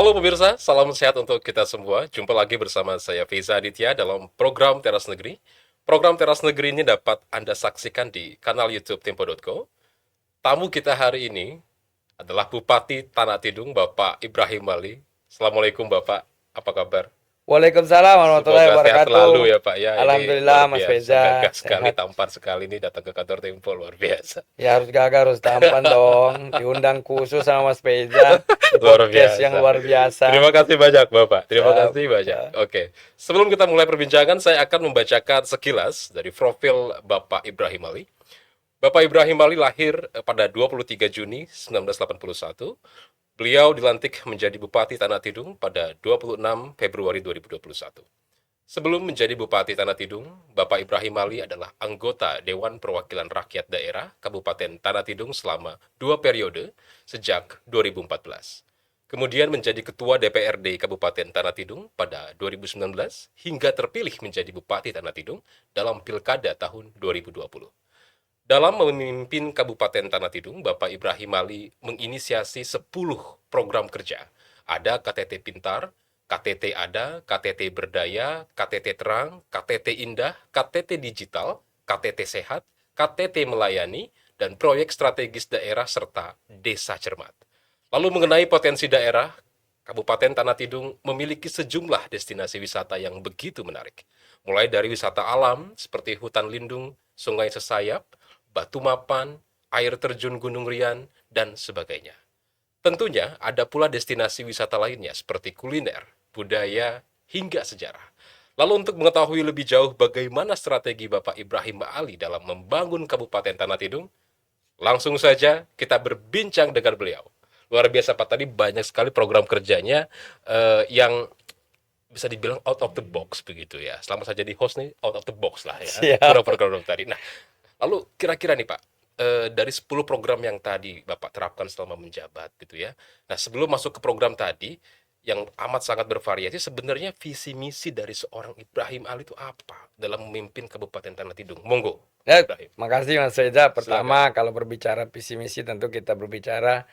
Halo pemirsa, salam sehat untuk kita semua. Jumpa lagi bersama saya Feza Aditya dalam program Teras Negeri. Program Teras Negeri ini dapat Anda saksikan di kanal YouTube Tempo.co. Tamu kita hari ini adalah Bupati Tanah Tidung, Bapak Ibrahim Ali. Assalamualaikum Bapak, apa kabar? Waalaikumsalam warahmatullahi Semoga sehat wabarakatuh. selalu ya Pak ya. Ini luar Alhamdulillah Mas biasa, Reza gagah sekali, sehat. tampan sekali ini datang ke kantor Tempo, luar biasa. Ya harus gagah harus tampan dong. Diundang khusus sama Mas Reza di Luar podcast yang biasa. luar biasa. Terima kasih banyak, Bapak. Terima Siap. kasih banyak. Oke. Sebelum kita mulai perbincangan, saya akan membacakan sekilas dari profil Bapak Ibrahim Ali. Bapak Ibrahim Ali lahir pada 23 Juni 1981. Beliau dilantik menjadi Bupati Tanah Tidung pada 26 Februari 2021. Sebelum menjadi Bupati Tanah Tidung, Bapak Ibrahim Ali adalah anggota Dewan Perwakilan Rakyat Daerah Kabupaten Tanah Tidung selama 2 periode sejak 2014. Kemudian menjadi Ketua DPRD Kabupaten Tanah Tidung pada 2019 hingga terpilih menjadi Bupati Tanah Tidung dalam Pilkada tahun 2020. Dalam memimpin Kabupaten Tanah Tidung, Bapak Ibrahim Ali menginisiasi 10 program kerja. Ada KTT Pintar, KTT Ada, KTT Berdaya, KTT Terang, KTT Indah, KTT Digital, KTT Sehat, KTT Melayani, dan proyek strategis daerah serta desa cermat. Lalu mengenai potensi daerah, Kabupaten Tanah Tidung memiliki sejumlah destinasi wisata yang begitu menarik. Mulai dari wisata alam seperti hutan lindung, sungai sesayap, batu mapan, air terjun Gunung Rian, dan sebagainya. Tentunya ada pula destinasi wisata lainnya seperti kuliner, budaya, hingga sejarah. Lalu untuk mengetahui lebih jauh bagaimana strategi Bapak Ibrahim Ali dalam membangun Kabupaten Tanah Tidung, langsung saja kita berbincang dengan beliau. Luar biasa Pak, tadi banyak sekali program kerjanya yang bisa dibilang out of the box begitu ya. Selama saya jadi host nih out of the box lah ya. Siap. Program-program tadi. Nah, lalu kira-kira nih Pak, dari 10 program yang tadi Bapak terapkan selama menjabat gitu ya. Nah, sebelum masuk ke program tadi yang amat sangat bervariasi, sebenarnya visi misi dari seorang Ibrahim Ali itu apa dalam memimpin Kabupaten Tanah Tidung? Monggo, Pak Ya, Ibrahim. makasih Mas Reza. Silakan. Pertama kalau berbicara visi misi tentu kita berbicara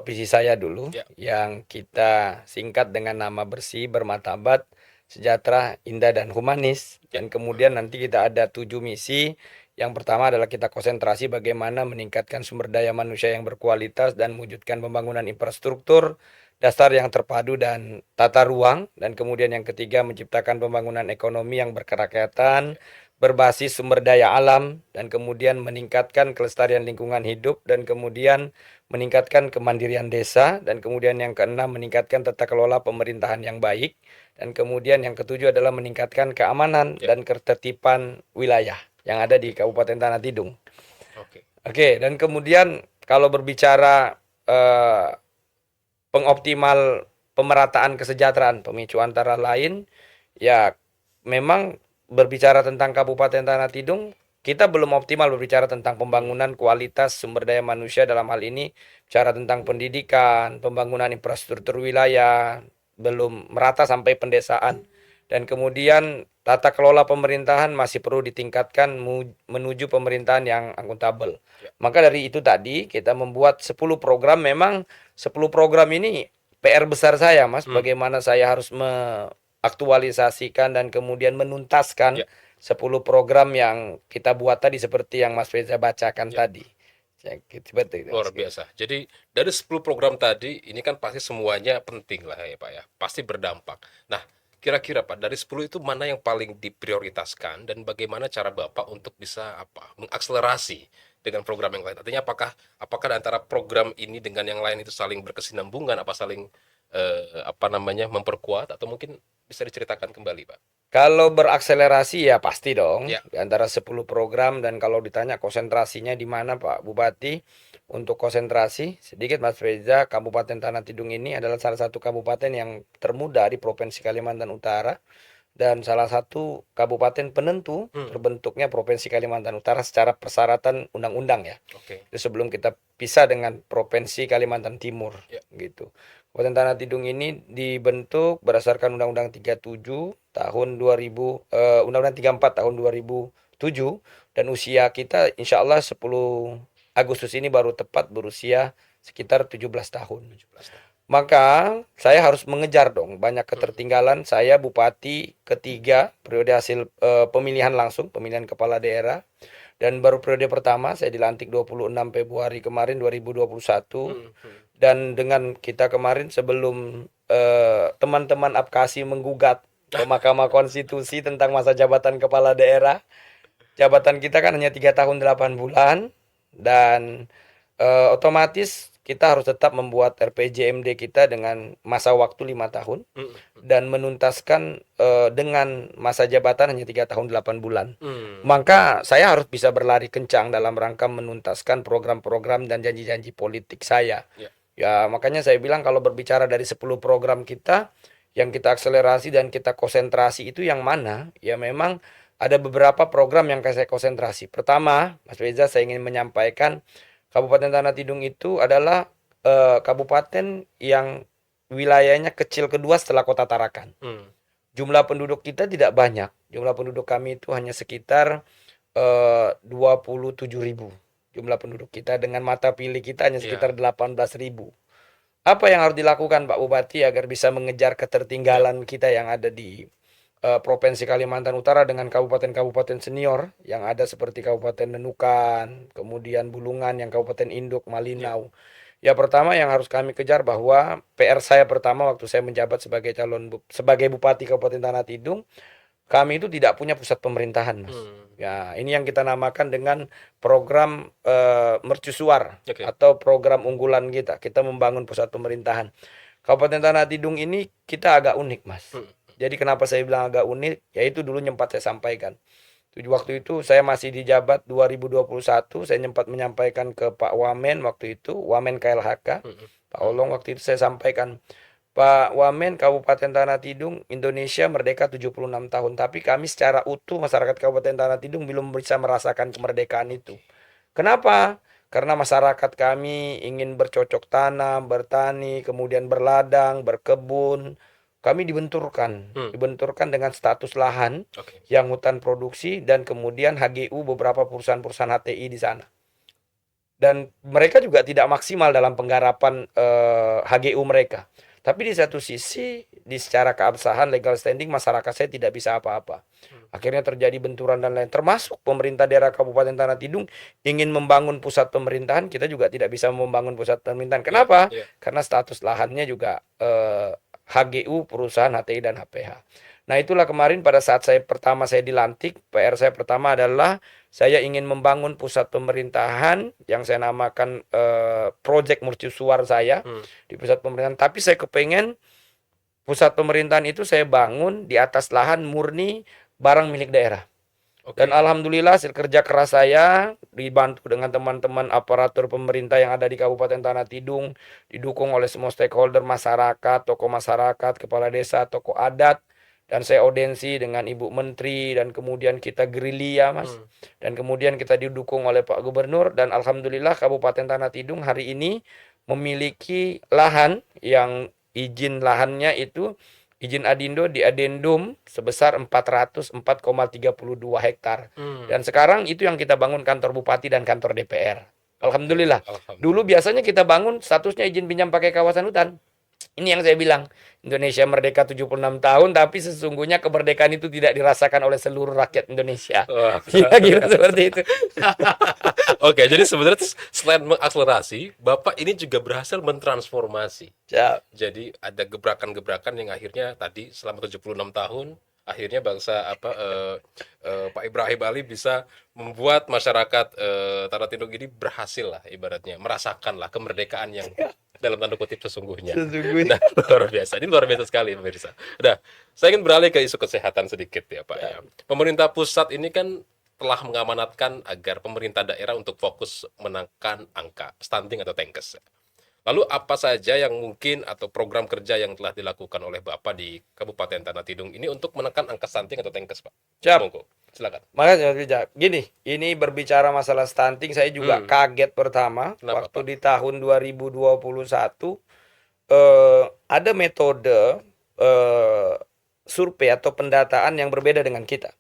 visi saya dulu Ya, yang kita singkat dengan nama bersih, bermartabat, sejahtera, indah dan humanis. ya, Dan kemudian nanti kita ada 7 misi. Yang pertama adalah kita konsentrasi bagaimana meningkatkan sumber daya manusia yang berkualitas dan mewujudkan pembangunan infrastruktur dasar yang terpadu dan tata ruang. Dan kemudian yang ketiga menciptakan pembangunan ekonomi yang berkerakyatan, berbasis sumber daya alam, dan kemudian meningkatkan kelestarian lingkungan hidup, dan kemudian meningkatkan kemandirian desa, dan kemudian yang keenam meningkatkan tata kelola pemerintahan yang baik, dan kemudian yang ketujuh adalah meningkatkan keamanan ya. dan ketertiban wilayah yang ada di Kabupaten Tanah Tidung. Oke. Oke, dan kemudian kalau berbicara eh, pengoptimal pemerataan kesejahteraan pemicu antara lain, ya memang berbicara tentang Kabupaten Tanah Tidung, kita belum optimal berbicara tentang Hmm. pembangunan kualitas sumber daya manusia dalam hal ini, bicara tentang pendidikan, pembangunan infrastruktur wilayah, belum merata sampai pendesaan. Dan kemudian tata kelola pemerintahan masih perlu ditingkatkan menuju pemerintahan yang akuntabel. Ya. Maka dari itu tadi kita membuat 10 program. Memang 10 program ini PR besar saya, Mas. Hmm. Bagaimana saya harus aktualisasikan dan kemudian menuntaskan Ya. 10 program yang kita buat tadi seperti yang Mas Reza bacakan Ya. tadi. Ya, seperti itu Luar Mas. biasa. Jadi dari 10 program tadi, ini kan pasti semuanya penting lah ya Pak ya. Pasti berdampak. Nah, kira-kira Pak, dari 10 itu mana yang paling diprioritaskan dan bagaimana cara Bapak untuk bisa apa mengakselerasi dengan program yang lain? Artinya apakah antara program ini dengan yang lain itu saling berkesinambungan, apa saling apa namanya memperkuat atau mungkin bisa diceritakan kembali Pak? Kalau berakselerasi ya pasti dong Ya, di antara 10 program. Dan kalau ditanya konsentrasinya di mana Pak Bupati, untuk konsentrasi sedikit Mas Reza, Kabupaten Tanah Tidung ini adalah salah satu kabupaten yang termuda di Provinsi Kalimantan Utara dan salah satu kabupaten penentu hmm, terbentuknya Provinsi Kalimantan Utara secara persyaratan undang-undang ya. oke, Itu sebelum kita pisah dengan Provinsi Kalimantan Timur ya, gitu. Kabupaten Tanah Tidung ini dibentuk berdasarkan Undang-Undang 37 tahun 2000, Undang-Undang 34 tahun 2007, dan usia kita insya Allah 10 Agustus ini baru tepat berusia sekitar 17 tahun. 17 tahun. Maka saya harus mengejar dong, banyak ketertinggalan. Saya bupati ketiga periode hasil pemilihan langsung, pemilihan kepala daerah. Dan baru periode pertama saya dilantik 26 Februari kemarin 2021. Dan dengan kita kemarin sebelum teman-teman APKASI menggugat ke Mahkamah Konstitusi tentang masa jabatan kepala daerah, jabatan kita kan hanya 3 tahun 8 bulan dan otomatis kita harus tetap membuat RPJMD kita dengan masa waktu 5 tahun dan menuntaskan dengan masa jabatan hanya 3 tahun 8 bulan. Maka saya harus bisa berlari kencang dalam rangka menuntaskan program-program dan janji-janji politik saya. Ya. Ya, makanya saya bilang kalau berbicara dari 10 program kita yang kita akselerasi dan kita konsentrasi itu yang mana? Ya memang ada beberapa program yang saya konsentrasi. Pertama, Mas Reza, saya ingin menyampaikan Kabupaten Tanah Tidung itu adalah kabupaten yang wilayahnya kecil kedua setelah Kota Tarakan. Jumlah penduduk kita tidak banyak. Jumlah penduduk kami itu hanya sekitar 27.000. Jumlah penduduk kita dengan mata pilih kita hanya sekitar 18.000. Apa yang harus dilakukan Pak Bupati agar bisa mengejar ketertinggalan kita yang ada di Provinsi Kalimantan Utara dengan kabupaten-kabupaten senior yang ada seperti Kabupaten Nunukan, kemudian Bulungan yang Kabupaten Induk, Malinau. Ya pertama yang harus kami kejar bahwa PR saya pertama waktu saya menjabat sebagai sebagai Bupati Kabupaten Tanah Tidung, kami itu tidak punya pusat pemerintahan, Mas. Ya, ini yang kita namakan dengan program mercusuar atau program unggulan kita. Kita membangun pusat pemerintahan. Kabupaten Tanah Tidung ini kita agak unik, Mas. Jadi kenapa saya bilang agak unik? Yaitu dulu sempat saya sampaikan. Waktu itu saya masih di jabat 2021, saya sempat menyampaikan ke Pak Wamen waktu itu, Wamen KLHK, Pak Olong waktu itu saya sampaikan, Pak Wamen, Kabupaten Tanah Tidung, Indonesia merdeka 76 tahun, tapi kami secara utuh masyarakat Kabupaten Tanah Tidung belum bisa merasakan kemerdekaan itu. Kenapa? Karena masyarakat kami ingin bercocok tanam, bertani, kemudian berladang, berkebun. Kami dibenturkan dengan status lahan yang hutan produksi dan kemudian HGU beberapa perusahaan-perusahaan HTI di sana. Dan mereka juga tidak maksimal dalam penggarapan HGU mereka. Tapi di satu sisi, di secara keabsahan legal standing masyarakat saya tidak bisa apa-apa. Akhirnya terjadi benturan dan lain. Termasuk pemerintah daerah Kabupaten Tanah Tidung ingin membangun pusat pemerintahan, kita juga tidak bisa membangun pusat pemerintahan. Kenapa? Karena status lahannya juga HGU, perusahaan HTI dan HPH. Nah itulah kemarin pada saat saya dilantik, PR saya pertama adalah saya ingin membangun pusat pemerintahan yang saya namakan Project Mercusuar saya di pusat pemerintahan. Tapi saya kepengen pusat pemerintahan itu saya bangun di atas lahan murni barang milik daerah. Dan alhamdulillah hasil kerja keras saya dibantu dengan teman-teman aparatur pemerintah yang ada di Kabupaten Tanah Tidung, didukung oleh semua stakeholder masyarakat, tokoh masyarakat, kepala desa, tokoh adat, dan saya audensi dengan Ibu Menteri dan kemudian kita gerilya, Mas. Dan kemudian kita didukung oleh Pak Gubernur dan alhamdulillah Kabupaten Tanah Tidung hari ini memiliki lahan yang izin lahannya itu izin Adindo di Adendum sebesar 404,32 hektar. Dan sekarang itu yang kita bangun kantor bupati dan kantor DPR. Alhamdulillah. Dulu biasanya kita bangun statusnya izin pinjam pakai kawasan hutan. Ini yang saya bilang, Indonesia merdeka 76 tahun, tapi sesungguhnya kemerdekaan itu tidak dirasakan oleh seluruh rakyat Indonesia. Kira-kira seperti itu. Oke, jadi sebenarnya selain mengakselerasi, Bapak ini juga berhasil mentransformasi. Jadi ada gebrakan-gebrakan yang akhirnya tadi selama 76 tahun, akhirnya Pak Ibrahim Ali bisa membuat masyarakat Tanah Tidung ini berhasil lah ibaratnya, merasakan lah kemerdekaan yang dalam tanda kutip sesungguhnya. Nah, luar biasa. Ini luar biasa sekali pemirsa. Nah, saya ingin beralih ke isu kesehatan sedikit ya Pak ya. Pemerintah pusat ini kan telah mengamanatkan agar pemerintah daerah untuk fokus menekan angka stunting atau TENKES. Lalu apa saja yang mungkin atau program kerja yang telah dilakukan oleh Bapak di Kabupaten Tanah Tidung ini untuk menekan angka stunting atau TENKES, Pak? Monggo, silakan. Makasih, gini, ini berbicara masalah stunting, saya juga kaget pertama. Kenapa, waktu Pak? di tahun 2021 ada metode survei atau pendataan yang berbeda dengan kita.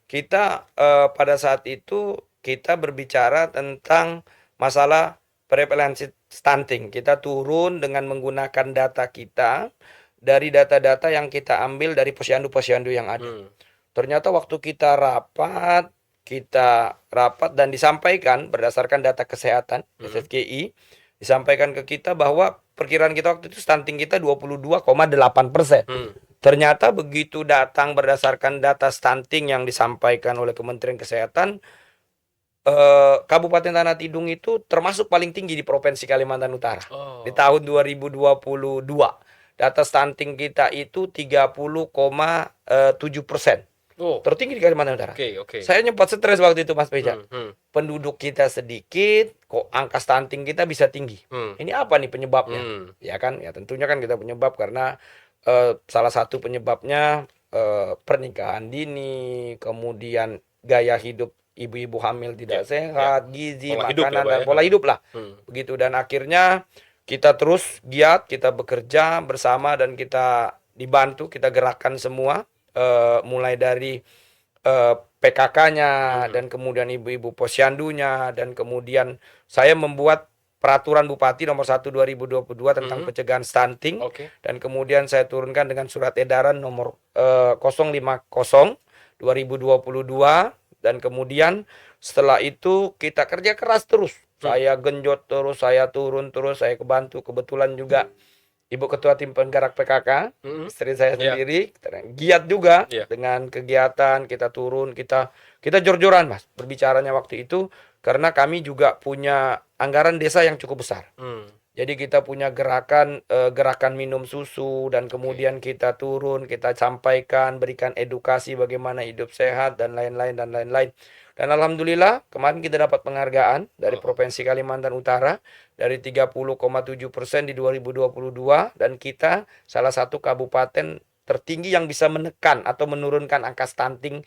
Kita pada saat itu kita berbicara tentang masalah prevalensi stunting. Kita turun dengan menggunakan data kita dari data-data yang kita ambil dari posyandu-posyandu yang ada. Hmm. Ternyata waktu kita rapat dan disampaikan berdasarkan data kesehatan SSKI, disampaikan ke kita bahwa perkiraan kita waktu itu stunting kita 22,8%. Ternyata begitu datang berdasarkan data stunting yang disampaikan oleh Kementerian Kesehatan, Kabupaten Tanah Tidung itu termasuk paling tinggi di Provinsi Kalimantan Utara. Oh. Di tahun 2022, data stunting kita itu 30,7%. Oh. Tertinggi di Kalimantan Utara. Oke. Saya sempat stres waktu itu Mas Beja. Hmm. Penduduk kita sedikit, kok angka stunting kita bisa tinggi. Ini apa nih penyebabnya? Ya kan, ya tentunya kan kita penyebab karena salah satu penyebabnya pernikahan dini, kemudian gaya hidup ibu-ibu hamil tidak sehat, gizi, Pola hidup makanan, ya, Pak, dan ya. pola hidup lah. Begitu, dan akhirnya kita terus giat, kita bekerja bersama dan kita dibantu, kita gerakkan semua, mulai dari PKK-nya dan kemudian ibu-ibu posyandunya, dan kemudian saya membuat peraturan Bupati nomor 1 2022 tentang pencegahan stunting. Dan kemudian saya turunkan dengan surat edaran nomor 050 2022, dan kemudian setelah itu kita kerja keras terus. Saya genjot terus, saya turun terus, saya kebantu kebetulan juga Ibu Ketua Tim Penggerak PKK, istri saya sendiri, giat juga dengan kegiatan, kita turun, kita jor-joran Mas berbicaranya waktu itu, karena kami juga punya anggaran desa yang cukup besar. Jadi kita punya gerakan minum susu, dan kemudian kita turun, kita sampaikan, berikan edukasi bagaimana hidup sehat dan lain-lain dan lain-lain. Dan alhamdulillah kemarin kita dapat penghargaan dari Provinsi Kalimantan Utara dari 30,7% di 2022, dan kita salah satu kabupaten tertinggi yang bisa menekan atau menurunkan angka stunting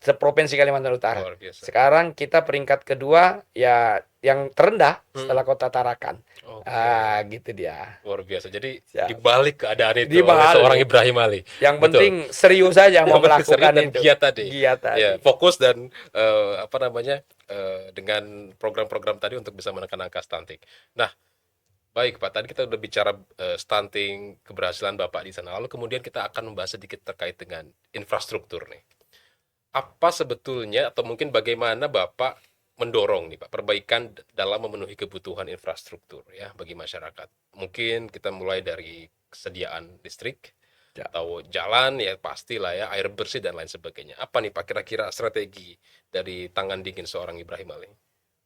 seprovinsi Kalimantan Utara. Sekarang kita peringkat kedua, ya yang terendah setelah Kota Tarakan. Gitu dia. Luar biasa. Jadi dibalik keadaan itu Dibalik. oleh seorang Ibrahim Ali. Yang penting serius saja mau melakukan dan itu. Giat tadi. Ya, fokus dan dengan program-program tadi untuk bisa menekan angka stunting. Nah, baik Pak, tadi kita udah bicara stunting, keberhasilan Bapak di sana. Lalu kemudian kita akan membahas sedikit terkait dengan infrastruktur nih. Apa sebetulnya atau mungkin bagaimana Bapak mendorong nih Pak perbaikan dalam memenuhi kebutuhan infrastruktur ya bagi masyarakat? Mungkin kita mulai dari kesediaan listrik atau jalan, ya pastilah ya, air bersih dan lain sebagainya. Apa nih Pak kira-kira strategi dari tangan dingin seorang Ibrahim Ali?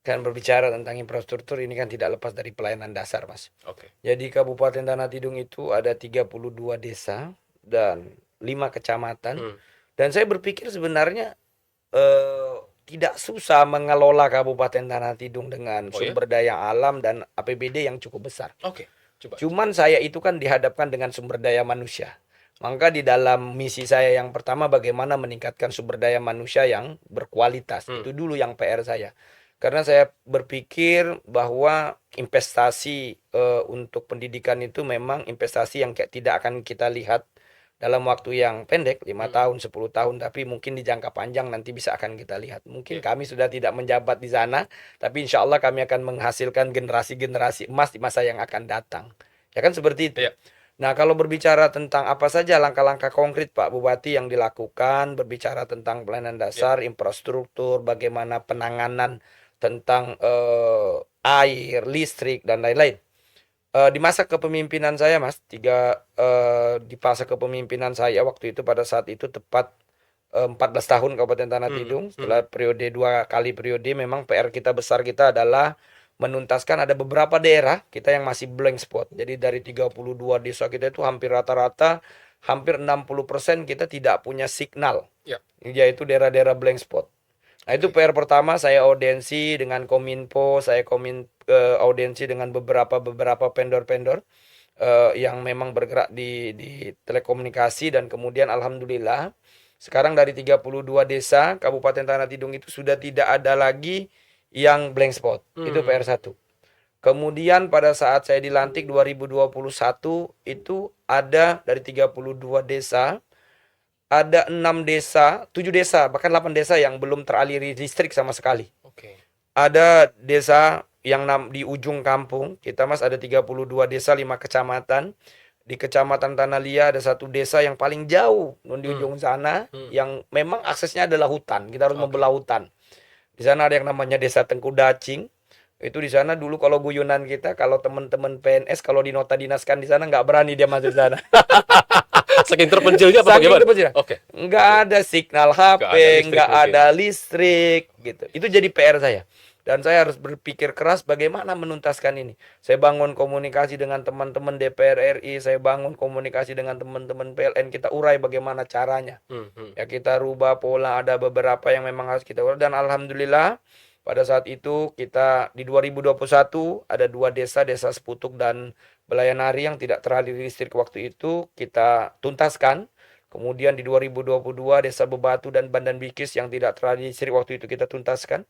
Kan berbicara tentang infrastruktur ini kan tidak lepas dari pelayanan dasar Mas. Jadi Kabupaten Tanah Tidung itu ada 32 desa dan 5 kecamatan. Dan saya berpikir sebenarnya tidak susah mengelola Kabupaten Tanah Tidung dengan sumber daya alam dan APBD yang cukup besar. Cuman saya itu kan dihadapkan dengan sumber daya manusia. Maka di dalam misi saya yang pertama bagaimana meningkatkan sumber daya manusia yang berkualitas. Itu dulu yang PR saya. Karena saya berpikir bahwa investasi untuk pendidikan itu memang investasi yang tidak akan kita lihat dalam waktu yang pendek, 5 tahun, 10 tahun, tapi mungkin di jangka panjang nanti bisa akan kita lihat. Mungkin kami sudah tidak menjabat di sana, tapi insya Allah kami akan menghasilkan generasi-generasi emas di masa yang akan datang. Ya kan seperti itu. Nah, kalau berbicara tentang apa saja langkah-langkah konkret Pak Bupati yang dilakukan, berbicara tentang pelayanan dasar, infrastruktur, bagaimana penanganan tentang air, listrik, dan lain-lain. Di masa kepemimpinan saya Mas, di masa kepemimpinan saya waktu itu pada saat itu tepat 14 tahun Kabupaten Tanah Tidung. Setelah periode 2 kali periode, memang PR kita besar kita adalah menuntaskan ada beberapa daerah kita yang masih blank spot. Jadi dari 32 desa kita itu hampir rata-rata hampir 60% kita tidak punya signal. Yaitu daerah-daerah blank spot. Nah, itu PR pertama, saya audiensi dengan Kominfo, saya audiensi dengan beberapa vendor-vendor yang memang bergerak di telekomunikasi, dan kemudian alhamdulillah sekarang dari 32 desa Kabupaten Tanah Tidung itu sudah tidak ada lagi yang blank spot. Itu PR 1. Kemudian pada saat saya dilantik 2021 itu ada dari 32 desa ada 6 desa, 7 desa, bahkan 8 desa yang belum teraliri listrik sama sekali. Ada desa di ujung kampung kita Mas ada 32 desa 5 kecamatan. Di Kecamatan Tanah Lia ada satu desa yang paling jauh di Hmm. ujung sana Hmm. yang memang aksesnya adalah hutan. Kita harus Oke. membelah hutan. Di sana ada yang namanya Desa Tengku Dacing. Itu di sana dulu kalau guyonan kita, kalau teman-teman PNS kalau dinota dinaskan di sana nggak berani dia masuk sana. Saking terpencilnya apa Saking bagaimana? terpencil. Oke. Nggak Oke. ada signal Nggak HP, ada listrik nggak mungkin. ada listrik gitu. Itu jadi PR saya. Dan saya harus berpikir keras bagaimana menuntaskan ini. Saya bangun komunikasi dengan teman-teman DPR RI, saya bangun komunikasi dengan teman-teman PLN, kita urai bagaimana caranya. Hmm. Hmm. Ya kita rubah pola, ada beberapa yang memang harus kita urai. Dan alhamdulillah pada saat itu kita di 2021 ada 2 desa, Desa Seputuk dan Belayanari yang tidak teraliri listrik waktu itu kita tuntaskan. Kemudian di 2022 Desa Bebatu dan Bandan Bikis yang tidak teraliri listrik waktu itu kita tuntaskan.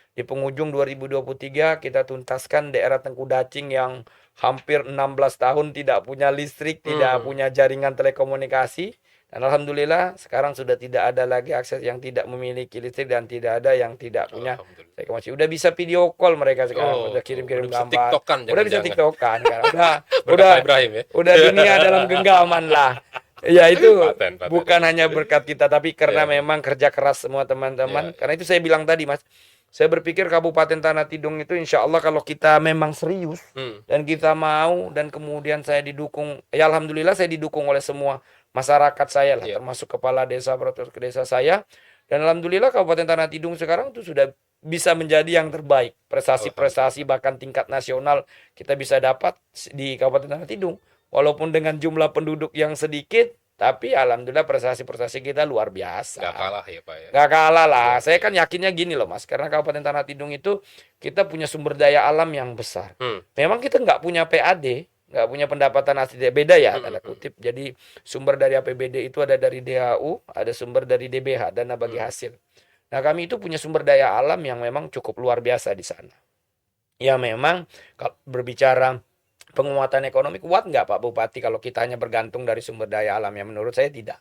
Di penghujung 2023 kita tuntaskan daerah Tengku Dacing yang hampir 16 tahun tidak punya listrik, tidak Hmm. punya jaringan telekomunikasi. Dan alhamdulillah sekarang sudah tidak ada lagi akses yang tidak memiliki listrik dan tidak ada yang tidak punya Alhamdulillah. telekomunikasi. Udah bisa video call mereka sekarang, Oh, udah oh, kirim-kirim udah bisa gambar. TikTokan Udah bisa jangan-jangan. TikTokan kan. Udah Berkat udah Pak Ibrahim ya. udah dunia dalam genggaman lah. Ya itu Paten. bukan hanya berkat kita tapi karena Ya. memang kerja keras semua teman-teman. Ya. Karena itu saya bilang tadi Mas, saya berpikir Kabupaten Tanah Tidung itu insya Allah kalau kita memang serius Hmm. dan kita mau dan kemudian saya didukung, ya alhamdulillah saya didukung oleh semua masyarakat saya lah, Ya. termasuk kepala desa, peraturan ke desa saya. Dan alhamdulillah Kabupaten Tanah Tidung sekarang itu sudah bisa menjadi yang terbaik. Prestasi-prestasi bahkan tingkat nasional kita bisa dapat di Kabupaten Tanah Tidung. Walaupun dengan jumlah penduduk yang sedikit, tapi alhamdulillah prestasi-prestasi kita luar biasa. Nggak kalah ya Pak ya. Gak kalah lah. Ya. Saya kan yakinnya gini loh Mas, karena Kabupaten Tanah Tidung itu kita punya sumber daya alam yang besar. Hmm. Memang kita nggak punya PAD, nggak punya pendapatan asli daerah. Beda ya, tanda kutip. Jadi sumber dari APBD itu ada dari DHU, ada sumber dari DBH, dana bagi hasil. Nah kami itu punya sumber daya alam yang memang cukup luar biasa di sana. Ya memang kalau berbicara penguatan ekonomi, kuat nggak Pak Bupati kalau kita hanya bergantung dari sumber daya alam? Ya menurut saya tidak.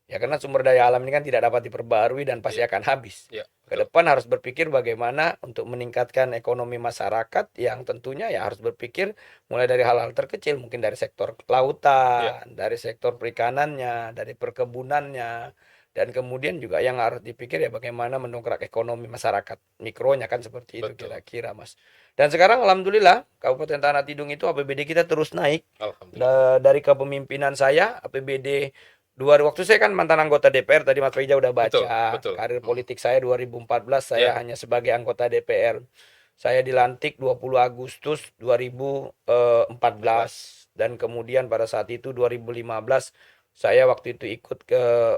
Ya karena sumber daya alam ini kan tidak dapat diperbarui dan pasti akan habis. Ya. Ke depan harus berpikir bagaimana untuk meningkatkan ekonomi masyarakat yang tentunya ya harus berpikir mulai dari hal-hal terkecil, mungkin dari sektor kelautan, dari sektor perikanannya, dari perkebunannya, dan kemudian juga yang harus dipikir ya bagaimana mendongkrak ekonomi masyarakat mikronya kan seperti itu Betul. kira-kira Mas. Dan sekarang alhamdulillah Kabupaten Tanah Tidung itu APBD kita terus naik. Alhamdulillah. Dari kepemimpinan saya APBD waktu saya kan mantan anggota DPR, tadi Mas Reza udah baca Betul. karir politik saya 2014 saya Ya. hanya sebagai anggota DPR. Saya dilantik 20 Agustus 2014 dan kemudian pada saat itu 2015 saya waktu itu ikut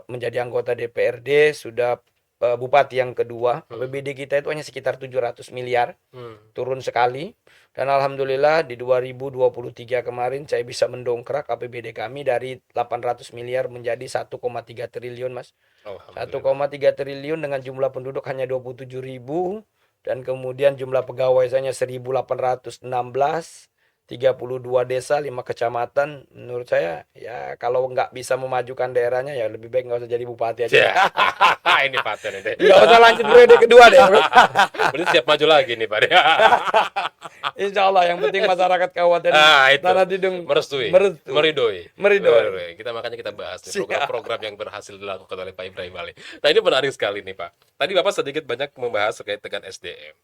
menjadi anggota DPRD, sudah bupati yang kedua. APBD kita itu hanya sekitar 700 miliar, turun sekali. Dan alhamdulillah di 2023 kemarin saya bisa mendongkrak APBD kami dari 800 miliar menjadi 1,3 triliun Mas. 1,3 triliun dengan jumlah penduduk hanya 27.000 dan kemudian jumlah pegawai saya 1.816, 32 desa, 5 kecamatan. Menurut saya ya kalau nggak bisa memajukan daerahnya ya lebih baik nggak usah jadi bupati aja. Ya. Ini paten ini. Nggak usah lanjut periode kedua deh. Berarti siap maju lagi nih Pak. Insya Allah yang penting masyarakat Kabupaten Itu. Tanah Tidung Merestui. meridoi. Makanya kita bahas nih program-program yang berhasil dilakukan oleh Pak Ibrahim Ali. Nah ini menarik sekali nih Pak. Tadi Bapak sedikit banyak membahas terkait dengan SDM.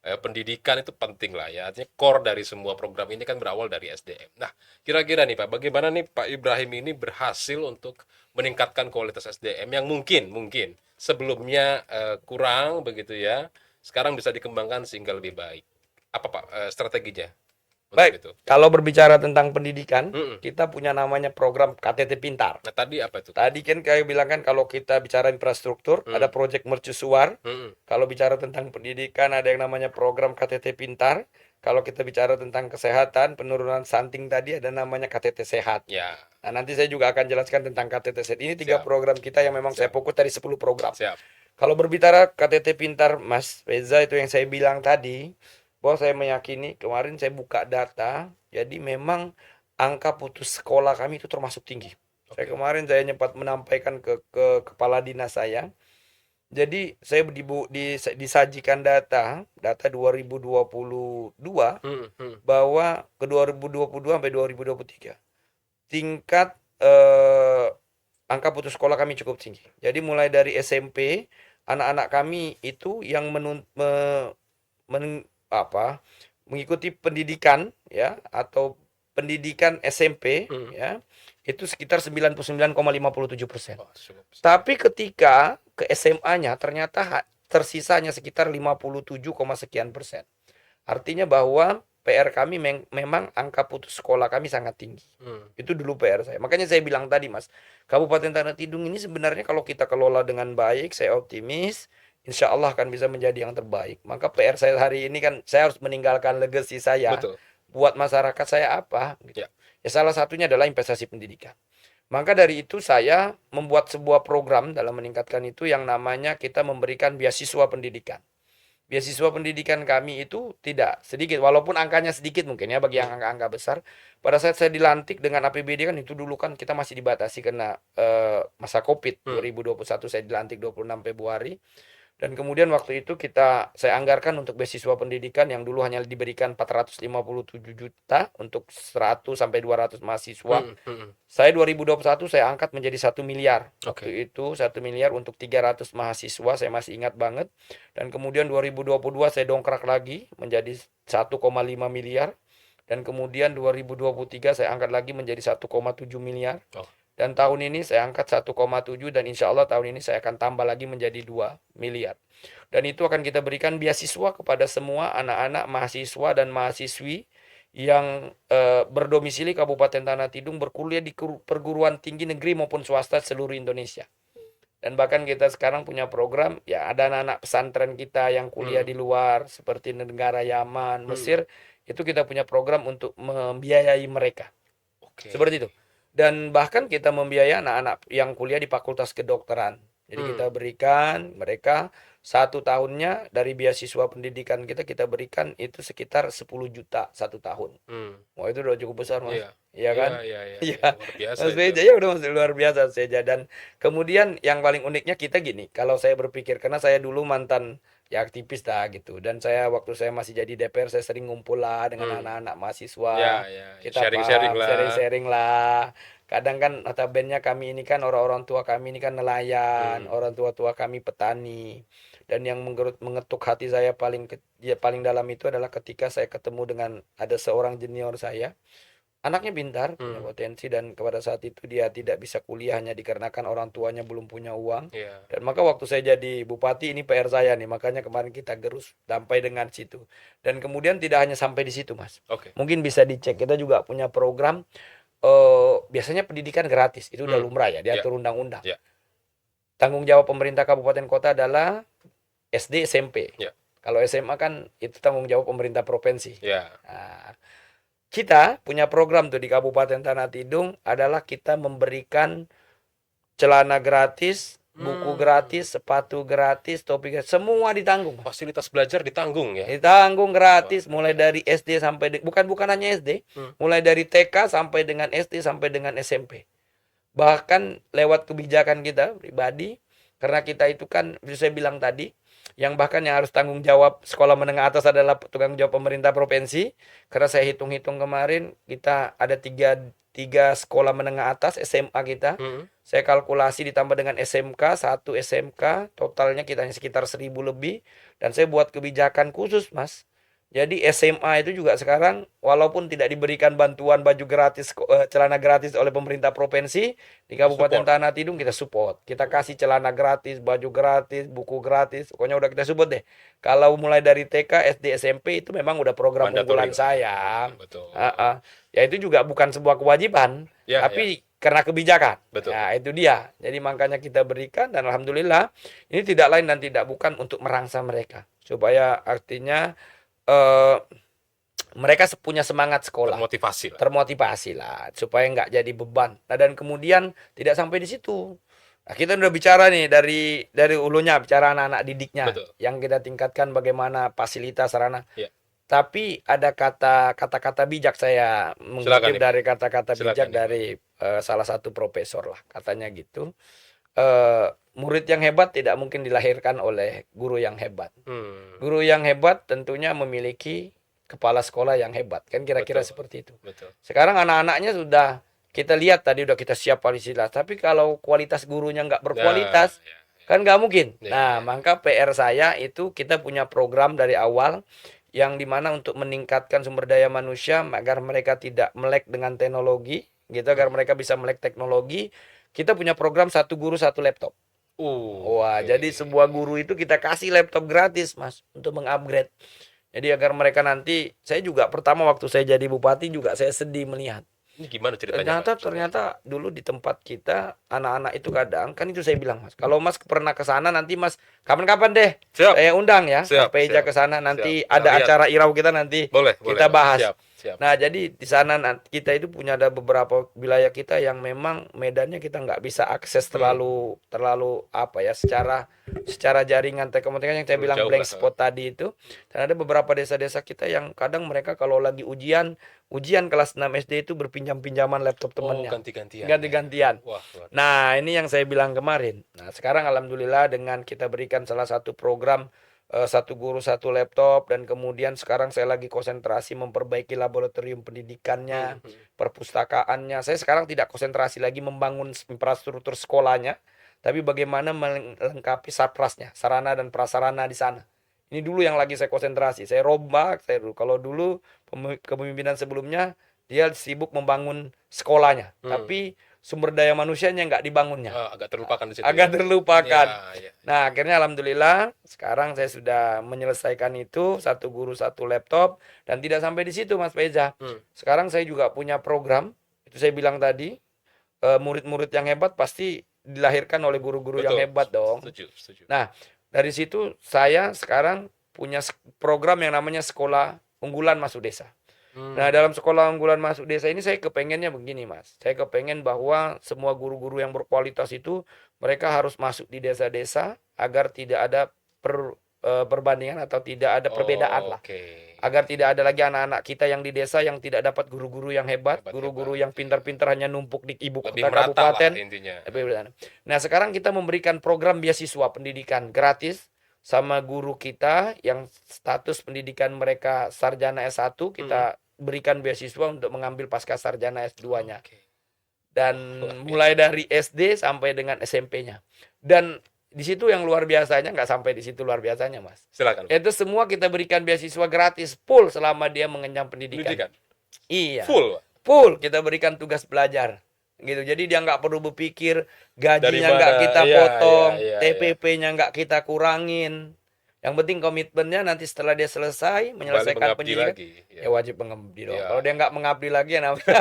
Pendidikan itu penting lah ya. Artinya core dari semua program ini kan berawal dari SDM. Nah kira-kira nih Pak, bagaimana nih Pak Ibrahim ini berhasil untuk meningkatkan kualitas SDM yang mungkin sebelumnya kurang begitu ya. Sekarang bisa dikembangkan sehingga lebih baik. Apa Pak strateginya? Baik, Itu? kalau berbicara tentang pendidikan, kita punya namanya program KTT Pintar. Nah tadi apa itu? Tadi kan kayak bilang kan kalau kita bicara infrastruktur, ada proyek mercusuar. Kalau bicara tentang pendidikan, ada yang namanya program KTT Pintar. Kalau kita bicara tentang kesehatan, penurunan stunting tadi ada namanya KTT Sehat. Ya. Nah nanti saya juga akan jelaskan tentang KTT Sehat. Ini 3 program kita yang memang saya fokus dari 10 program. Siap. Kalau berbicara KTT Pintar, Mas Reza, itu yang saya bilang tadi, bahwa saya meyakini kemarin saya buka data, jadi memang angka putus sekolah kami itu termasuk tinggi. Saya kemarin saya sempat menyampaikan ke kepala dinas saya, Jadi saya disajikan data 2022 Hmm, hmm. bahwa ke 2022 sampai 2023 tingkat eh, angka putus sekolah kami cukup tinggi. Jadi mulai dari SMP anak-anak kami itu yang mengikuti pendidikan ya atau pendidikan SMP Hmm. ya itu sekitar 99,57%. Oh, cukup besar. Tapi ketika ke SMA-nya ternyata tersisanya sekitar 57, sekian persen. Artinya bahwa PR kami memang angka putus sekolah kami sangat tinggi. Hmm. Itu dulu PR saya. Makanya saya bilang tadi, Mas, Kabupaten Tanah Tidung ini sebenarnya kalau kita kelola dengan baik, saya optimis, insya Allah akan bisa menjadi yang terbaik. Maka PR saya hari ini kan saya harus meninggalkan legacy saya Betul. buat masyarakat saya apa? Gitu. Ya. Ya salah satunya adalah investasi pendidikan. Maka dari itu saya membuat sebuah program dalam meningkatkan itu yang namanya kita memberikan beasiswa pendidikan. Beasiswa pendidikan kami itu tidak sedikit, walaupun angkanya sedikit mungkin ya bagi yang Hmm. angka-angka besar. Pada saat saya dilantik dengan APBD kan itu dulu kan kita masih dibatasi karena masa COVID Hmm. 2021 saya dilantik 26 Februari. Dan kemudian waktu itu saya anggarkan untuk beasiswa pendidikan yang dulu hanya diberikan 457 juta untuk 100 sampai 200 mahasiswa. Hmm. Hmm. Saya 2021 saya angkat menjadi 1 miliar. Oke. Waktu itu 1 miliar untuk 300 mahasiswa, saya masih ingat banget. Dan kemudian 2022 saya dongkrak lagi menjadi 1,5 miliar. Dan kemudian 2023 saya angkat lagi menjadi 1,7 miliar. Oh. Dan tahun ini saya angkat 1,7 dan insya Allah tahun ini saya akan tambah lagi menjadi 2 miliar. Dan itu akan kita berikan beasiswa kepada semua anak-anak mahasiswa dan mahasiswi yang berdomisili Kabupaten Tanah Tidung berkuliah di perguruan tinggi negeri maupun swasta seluruh Indonesia. Dan bahkan kita sekarang punya program, ya ada anak-anak pesantren kita yang kuliah Hmm. di luar seperti negara Yaman, Hmm. Mesir, itu kita punya program untuk membiayai mereka. Oke. Seperti itu. Dan bahkan kita membiayai anak-anak yang kuliah di Fakultas Kedokteran. Jadi Hmm. kita berikan mereka 1 tahunnya dari beasiswa pendidikan kita berikan itu sekitar 10 juta 1 tahun. Hmm. Wah itu udah cukup besar Mas. Iya. Iya Iya, kan? iya, iya, iya. Iya. Luar biasa Mas itu. Beja ya udah masih luar biasa Seja. Dan kemudian yang paling uniknya kita gini. Kalau saya berpikir karena saya dulu mantan ya aktivis dah gitu. Dan saya waktu saya masih jadi DPR saya sering ngumpul lah dengan Hmm. anak-anak Ya, mahasiswa. ya. Kita Sharing-sharing paham, lah. sharing-sharing lah. Kadang kan notabene kami ini kan orang-orang tua kami ini kan nelayan, Hmm. orang tua-tua kami petani. Dan yang mengetuk hati saya paling dalam itu adalah ketika saya ketemu dengan ada seorang junior saya. Anaknya pintar, punya Hmm. potensi dan pada saat itu dia tidak bisa kuliah hanya dikarenakan orang tuanya belum punya uang. Iya. Dan maka waktu saya jadi bupati ini PR saya nih, makanya kemarin kita gerus sampai dengan situ. Dan kemudian tidak hanya sampai di situ, Mas. Oke. Mungkin bisa dicek, kita juga punya program biasanya pendidikan gratis, itu udah Hmm. lumrah ya, Ya, diatur undang-undang. ya, Tanggung jawab pemerintah kabupaten kota adalah SD, SMP. ya, Kalau SMA kan itu tanggung jawab pemerintah provinsi. ya. Nah, kita punya program tuh di Kabupaten Tanah Tidung adalah kita memberikan celana gratis, buku Hmm. gratis, sepatu gratis, topi gratis, semua ditanggung. Fasilitas belajar ditanggung ya. Ditanggung gratis Wah, mulai dari SD sampai bukan hanya SD, Hmm. mulai dari TK sampai dengan SD sampai dengan SMP. Bahkan lewat kebijakan kita pribadi karena kita itu kan bisa saya bilang tadi yang bahkan yang harus tanggung jawab sekolah menengah atas adalah tanggung jawab pemerintah provinsi. Karena saya hitung-hitung kemarin kita ada tiga sekolah menengah atas SMA kita. Hmm. Saya kalkulasi ditambah dengan SMK, satu SMK, totalnya kita hanya sekitar 1.000 lebih. Dan saya buat kebijakan khusus, Mas. Jadi SMA itu juga sekarang walaupun tidak diberikan bantuan baju gratis, celana gratis oleh pemerintah provinsi, di Kabupaten Support. Tanah Tidung kita support. Kita kasih celana gratis, baju gratis, buku gratis, pokoknya udah kita support deh. Kalau mulai dari TK, SD, SMP itu memang udah program Mandatory unggulan lah. saya. Betul. Ya itu juga bukan sebuah kewajiban, Ya, tapi karena kebijakan. Betul. Ya itu dia. Jadi makanya kita berikan dan alhamdulillah ini tidak lain dan tidak bukan untuk merangsang mereka. Supaya artinya mereka punya semangat sekolah. Termotivasi lah. Termotivasi lah. Supaya nggak jadi beban. Nah dan kemudian tidak sampai di situ. Nah, kita udah bicara nih dari hulunya, bicara anak-anak didiknya. Betul. Yang kita tingkatkan bagaimana fasilitas sarana. Ya. Tapi ada kata-kata bijak saya mengutip Silakan, Ibu. dari kata-kata bijak Silakan, Ibu. dari salah satu profesor lah katanya gitu. murid yang hebat tidak mungkin dilahirkan oleh guru yang hebat. Hmm, Guru yang hebat tentunya memiliki kepala sekolah yang hebat. Kan kira-kira betul, seperti itu. betul. Sekarang anak-anaknya sudah kita lihat tadi udah kita siap Pancasila. Tapi kalau kualitas gurunya nggak Nah, berkualitas, ya, kan nggak mungkin. ya, Nah, ya. maka PR saya itu kita punya program dari awal yang dimana untuk meningkatkan sumber daya manusia agar mereka tidak melek dengan teknologi, gitu, agar mereka bisa melek teknologi. Kita punya program satu guru satu laptop. Wah, Oke. jadi sebuah guru itu kita kasih laptop gratis, Mas, untuk mengupgrade. Jadi agar mereka nanti, saya juga pertama waktu saya jadi bupati juga saya sedih melihat. Ini gimana ceritanya, Pak? Ternyata Coba. ternyata dulu di tempat kita anak-anak itu kadang kan itu saya bilang Mas, kalau Mas pernah ke sana nanti Mas kapan-kapan deh Siap, saya undang ya siap, Mas Peja siap, ke sana siap. nanti Saya ada lihat. acara irau kita nanti Boleh, boleh, kita Pak. bahas. Siap, siap. Nah, jadi di sana kita itu punya ada beberapa wilayah kita yang memang medannya kita nggak bisa akses Hmm, terlalu terlalu apa ya secara jaringan telekomunikasi yang saya terlalu bilang jauh blank lah. spot tadi itu. Dan ada beberapa desa-desa kita yang kadang mereka kalau lagi ujian kelas 6 SD itu berpinjam-pinjaman laptop Oh, temannya. ganti-gantian ya. Ganti-gantian. Wah, luar biasa. Nah, ini yang saya bilang kemarin. Nah, sekarang alhamdulillah dengan kita berikan salah satu program satu guru satu laptop dan kemudian sekarang saya lagi konsentrasi memperbaiki laboratorium pendidikannya, Hmm, hmm. perpustakaannya. Saya sekarang tidak konsentrasi lagi membangun infrastruktur sekolahnya, tapi bagaimana melengkapi saprasnya, sarana dan prasarana di sana. Ini dulu yang lagi saya konsentrasi. Saya rombak, saya dulu. Kalau dulu kepemimpinan sebelumnya dia sibuk membangun sekolahnya, Hmm. tapi sumber daya manusianya nggak dibangunnya. Agak terlupakan di situ Agak ya. terlupakan. Ya, ya. Nah, akhirnya alhamdulillah sekarang saya sudah menyelesaikan itu satu guru satu laptop dan tidak sampai di situ Mas Feza. Hmm. Sekarang saya juga punya program itu saya bilang tadi murid-murid yang hebat pasti dilahirkan oleh guru-guru yang Betul. hebat dong. Setuju, setuju. Nah, dari situ saya sekarang punya program yang namanya Sekolah Unggulan Masuk Desa. Nah, dalam sekolah unggulan masuk desa ini saya kepengennya begini, Mas. Saya kepengen bahwa semua guru-guru yang berkualitas itu mereka harus masuk di desa-desa agar tidak ada perbandingan atau tidak ada perbedaan lah. Oke. Agar tidak ada lagi anak-anak kita yang di desa yang tidak dapat guru-guru yang hebat, Hebat, guru-guru hebat. yang pintar-pintar hanya numpuk di ibu Lebih kota merata lah kabupaten. intinya. Nah, sekarang kita memberikan program beasiswa pendidikan gratis sama guru kita yang status pendidikan mereka sarjana S1, kita berikan beasiswa untuk mengambil pasca sarjana S2-nya. Oke. Dan mulai dari SD sampai dengan SMP-nya. Dan di situ yang luar biasanya, nggak sampai di situ luar biasanya, Mas. Silakan. Itu semua kita berikan beasiswa gratis, full selama dia mengenyam pendidikan. Pendidikan. Iya. Full. Full kita berikan tugas belajar. Gitu. Jadi dia nggak perlu berpikir gajinya Dari nggak mana? kita Iya, potong, iya, iya, TPP-nya nggak kita kurangin. Yang penting komitmennya nanti setelah dia selesai Kembali menyelesaikan mengabdi pendidikan, lagi. ya wajib mengabdi dong. Iya. Kalau dia nggak mengabdi lagi ya namanya.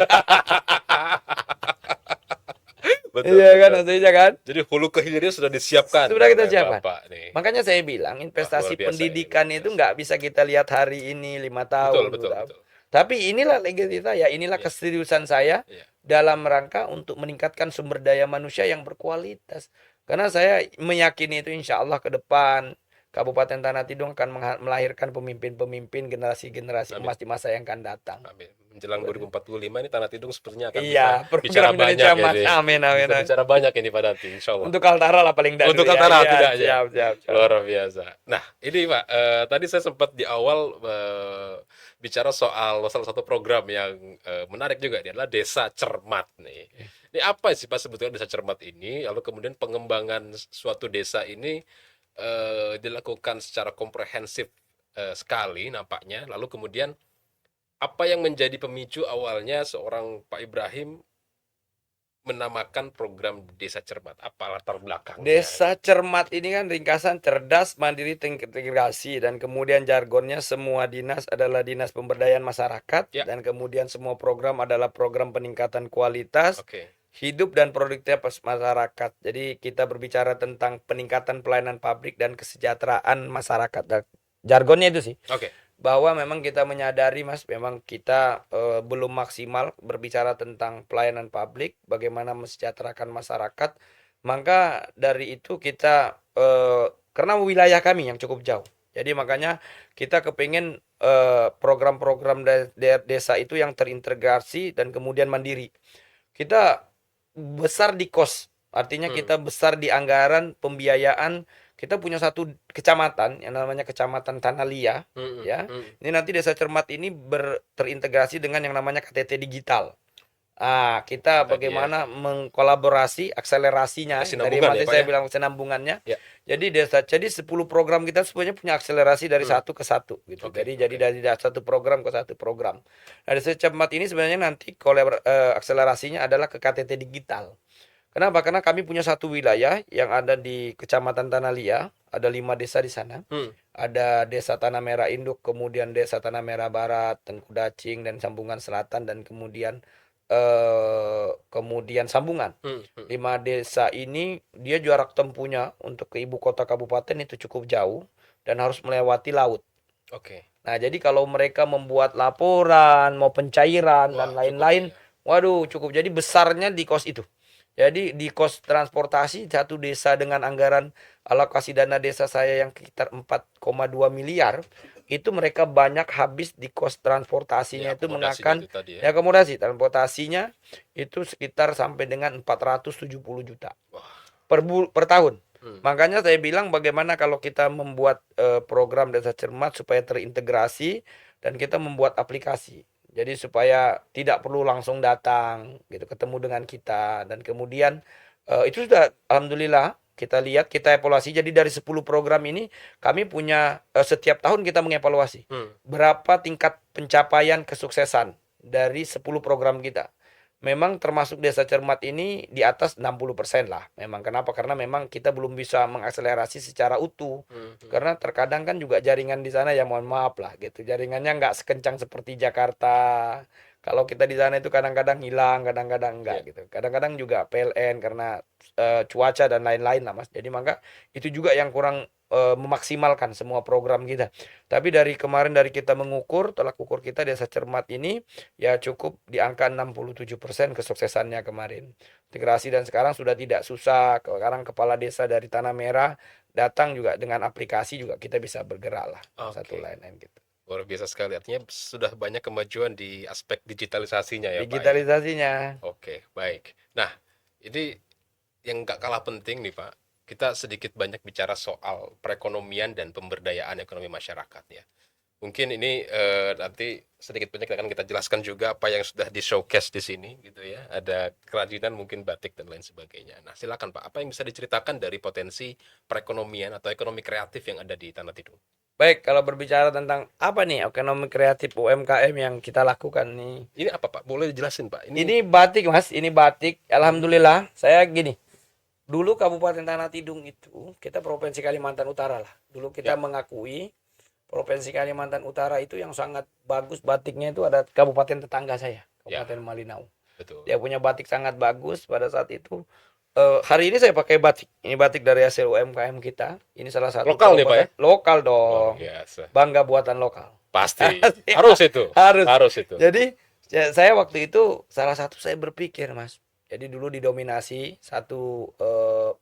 Betul. Iya kan, betul. maksudnya kan? Jadi hulu ke hilirnya sudah disiapkan. Sudah kita oleh siapkan. Bapak nih. Makanya saya bilang investasi Wah, luar biasa pendidikan ini, luar itu biasa. nggak bisa kita lihat hari ini 5 tahun, Betul, betul, 10 tahun. betul. Tapi inilah legalitas ya, inilah Iya. keseriusan saya Iya. dalam rangka untuk meningkatkan sumber daya manusia yang berkualitas. Karena saya meyakini itu insya Allah ke depan Kabupaten Tanah Tidung akan melahirkan pemimpin-pemimpin generasi-generasi Amin. emas di masa yang akan datang. Amin. Menjelang 2045 ini Tanah Tidung sepertinya akan Iya, bisa program bicara Indonesia banyak Emas. ini. Amin, amin, Bisa amin. bicara banyak ini Pak Nanti, insya Allah. Untuk Kaltara lah paling tidak Untuk dulu ya. Kaltara Iya, tidak aja. siap. Luar biasa. Nah, ini Pak, tadi saya sempat di awal bicara soal salah satu program yang menarik juga, ini adalah Desa Cermat nih. Ini apa sih Pak sebetulnya Desa Cermat ini? Lalu kemudian pengembangan suatu desa ini dilakukan secara komprehensif sekali nampaknya. Lalu kemudian apa yang menjadi pemicu awalnya seorang Pak Ibrahim menamakan program Desa Cermat? Apa latar belakangnya? Desa Cermat ini kan ringkasan cerdas, mandiri, terintegrasi, dan kemudian jargonnya semua dinas adalah dinas pemberdayaan masyarakat, Ya. dan kemudian semua program adalah program peningkatan kualitas Oke. hidup dan produktivitas masyarakat. Jadi kita berbicara tentang peningkatan pelayanan publik dan kesejahteraan masyarakat. Dan jargonnya itu sih. Oke. Bahwa memang kita menyadari Mas, memang kita belum maksimal berbicara tentang pelayanan publik, bagaimana mesejahterakan masyarakat. Maka dari itu kita karena wilayah kami yang cukup jauh. Jadi makanya kita kepengen program-program desa itu yang terintegrasi dan kemudian mandiri. Kita besar di kos Artinya kita besar di anggaran pembiayaan. Kita punya satu kecamatan yang namanya Kecamatan Tanalia, ya. Ini nanti Desa Cermat ini terintegrasi dengan yang namanya KTT digital. Kita Tadi ya, bagaimana mengkolaborasi, akselerasinya, dari kesinambungan ya masih Pak saya ya. bilang kesinambungannya. Ya, Jadi 10 program kita semuanya punya akselerasi dari satu ke satu gitu. oke, Jadi dari satu program ke satu program. Nah, Desa Cermat ini sebenarnya nanti akselerasinya adalah ke KTT digital. Kenapa? Karena kami punya satu wilayah yang ada di Kecamatan Tanalia, ada 5 desa di sana. Ada Desa Tanah Merah Induk, kemudian Desa Tanah Merah Barat, Tengku Dacing, dan Sambungan Selatan, dan kemudian Sambungan. 5 desa ini dia jarak tempuhnya untuk ke ibu kota kabupaten itu cukup jauh dan harus melewati laut. Oke. Nah, jadi kalau mereka membuat laporan, mau pencairan dan Wah, lain-lain, cukup ya. waduh cukup. Jadi besarnya di kos itu. Jadi di kos transportasi satu desa dengan anggaran alokasi dana desa saya yang sekitar 4,2 miliar, itu mereka banyak habis di kos transportasinya Ya, itu akomodasinya mengakan itu tadi ya. ya akomodasi transportasinya itu sekitar sampai dengan 470 juta Wah. per tahun. Hmm. Makanya saya bilang bagaimana kalau kita membuat program Desa Cermat supaya terintegrasi dan kita membuat aplikasi. Jadi supaya tidak perlu langsung datang gitu ketemu dengan kita, dan kemudian itu sudah alhamdulillah kita lihat, kita evaluasi. Jadi dari 10 program ini kami punya setiap tahun kita mengevaluasi berapa tingkat pencapaian kesuksesan dari 10 program kita. Memang termasuk Desa Cermat ini di atas 60% lah. Memang kenapa? Karena memang kita belum bisa mengakselerasi secara utuh. Karena terkadang kan juga jaringan di sana ya mohon maaf lah gitu. Jaringannya nggak sekencang seperti Jakarta. Kalau kita di sana itu kadang-kadang hilang, kadang-kadang enggak Ya. gitu. Kadang-kadang juga PLN karena cuaca dan lain-lain lah Mas. Jadi maka itu juga yang kurang memaksimalkan semua program kita. Tapi dari kemarin dari kita mengukur, tolak ukur kita Desa Cermat ini ya cukup di angka 67% kesuksesannya kemarin. Integrasi dan sekarang sudah tidak susah. Sekarang kepala desa dari Tanah Merah datang juga dengan aplikasi juga kita bisa bergerak lah. Satu Oke. lain gitu. Luar biasa sekali. Artinya sudah banyak kemajuan di aspek digitalisasinya ya Pak ya. Digitalisasinya. Oke, baik. Nah, ini yang nggak kalah penting nih Pak. Kita sedikit banyak bicara soal perekonomian dan pemberdayaan ekonomi masyarakat ya. Mungkin ini nanti sedikit banyak akan kita jelaskan juga apa yang sudah di showcase di sini gitu ya. Ada kerajinan mungkin batik dan lain sebagainya. Nah, silakan Pak, apa yang bisa diceritakan dari potensi perekonomian atau ekonomi kreatif yang ada di Tanah Tidung? Baik, kalau berbicara tentang apa nih ekonomi kreatif UMKM yang kita lakukan nih. Ini apa Pak? Boleh dijelasin Pak? Ini batik Mas, ini batik. Hmm, Alhamdulillah, saya gini. Dulu Kabupaten Tanah Tidung itu, kita Provinsi Kalimantan Utara lah. Dulu kita ya, mengakui Provinsi Kalimantan Utara itu yang sangat bagus batiknya itu ada kabupaten tetangga saya, ya, Kabupaten Malinau. betul. Dia punya batik sangat bagus pada saat itu. Hari ini saya pakai batik. Ini batik dari hasil UMKM kita. Ini salah satu Lokal nih Pak ya? lokal Luar dong. biasa. Bangga buatan lokal. Pasti. Harus itu. Harus. Harus itu. Jadi saya waktu itu salah satu saya berpikir Mas. Jadi dulu didominasi satu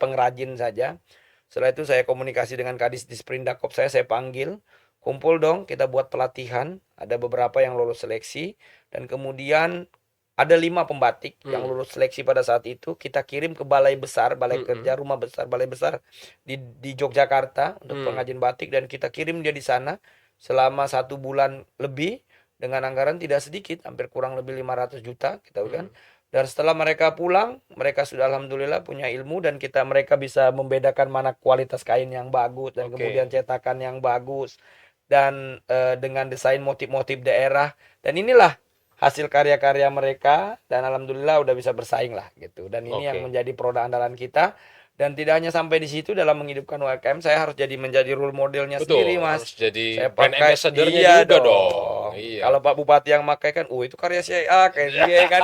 pengrajin saja. Setelah itu saya komunikasi dengan Kadis Disperindak saya panggil, kumpul dong, kita buat pelatihan. Ada beberapa yang lolos seleksi dan kemudian ada 5 pembatik yang lulus seleksi pada saat itu. Kita kirim ke balai besar, balai kerja, rumah besar, balai besar di Yogyakarta untuk pengrajin batik, dan kita kirim dia di sana selama 1 bulan lebih dengan anggaran tidak sedikit, hampir kurang lebih 500 juta kita kan. Dan setelah mereka pulang, mereka sudah alhamdulillah punya ilmu dan mereka bisa membedakan mana kualitas kain yang bagus dan Oke. kemudian cetakan yang bagus dan dengan desain motif-motif daerah, dan inilah hasil karya-karya mereka, dan alhamdulillah udah bisa bersaing lah gitu. Dan ini yang Oke. menjadi produk andalan kita. Dan tidak hanya sampai di situ, dalam menghidupkan UMKM saya harus menjadi role modelnya sendiri Betul, Mas. harus jadi Saya brand pakai ambassador-nya iya juga dong. Iya. Kalau Pak Bupati yang pakai kan, itu karya saya kayak dia kan.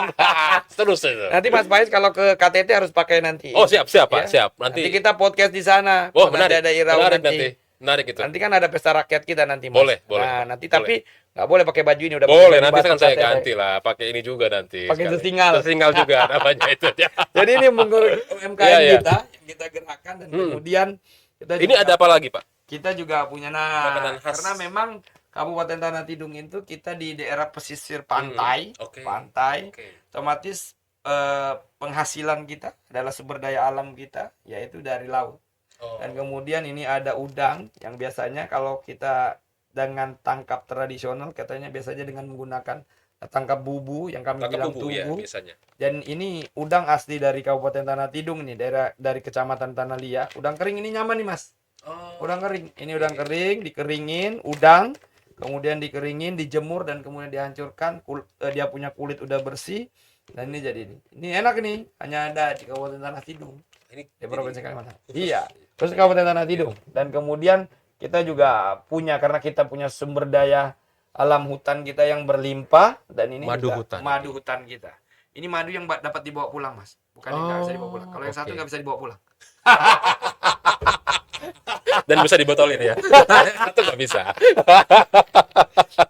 Terus itu. Nanti Mas Faiz kalau ke KTT harus pakai nanti. Oh, siap, siap, Pak. Ya. Siap. Nanti kita podcast di sana. Oh, Nanti menarik. ada Irawan Menarik nanti. Menarik itu. Nanti kan ada pesta rakyat kita nanti Mas. Boleh, boleh, Nah, Pak. nanti Boleh. tapi nggak boleh pakai baju ini, udah Boleh, pakai nanti baju kan saya KTT. ganti lah. Pakai ini juga nanti. Pakai sekali. sesingal. Sesingal juga namanya itu. Jadi ini mengurus UMKM Iya, iya. kita yang kita gerakkan, dan kemudian kita Ini juga, ada apa lagi, Pak? kita juga punya Makanan khas. karena memang Kabupaten Tanah Tidung itu kita di daerah pesisir pantai, Oke. pantai, Oke. otomatis penghasilan kita adalah sumber daya alam kita, yaitu dari laut. Dan Oh, kemudian ini ada udang yang biasanya kalau kita dengan tangkap tradisional, katanya biasanya dengan menggunakan tangkap bubu yang kami tangkap bilang bubu ya tugu. biasanya. Dan ini udang asli dari Kabupaten Tanah Tidung nih, daerah dari Kecamatan Tanah Lia. Udang kering ini nyaman nih Mas. Oh, Udang kering. Ini udang oke. kering, dikeringin, udang, kemudian dikeringin, dijemur dan kemudian dihancurkan. Dia punya kulit udah bersih. Dan ini jadi ini. Ini enak nih, hanya ada di Kabupaten Tanah Tidung, Ini di jadi Provinsi Kalimantan. khusus. Iya, terus Kabupaten Tanah Ya. Tidung. Dan kemudian kita juga punya, karena kita punya sumber daya alam hutan kita yang berlimpah, dan ini Madu juga hutan madu ini. hutan kita. Ini madu yang dapat dibawa pulang, Mas. Bukan yang nggak bisa dibawa pulang. Oh, Kalau yang satu nggak oke. bisa dibawa pulang. Dan bisa dibotolin ya. Itu nggak bisa.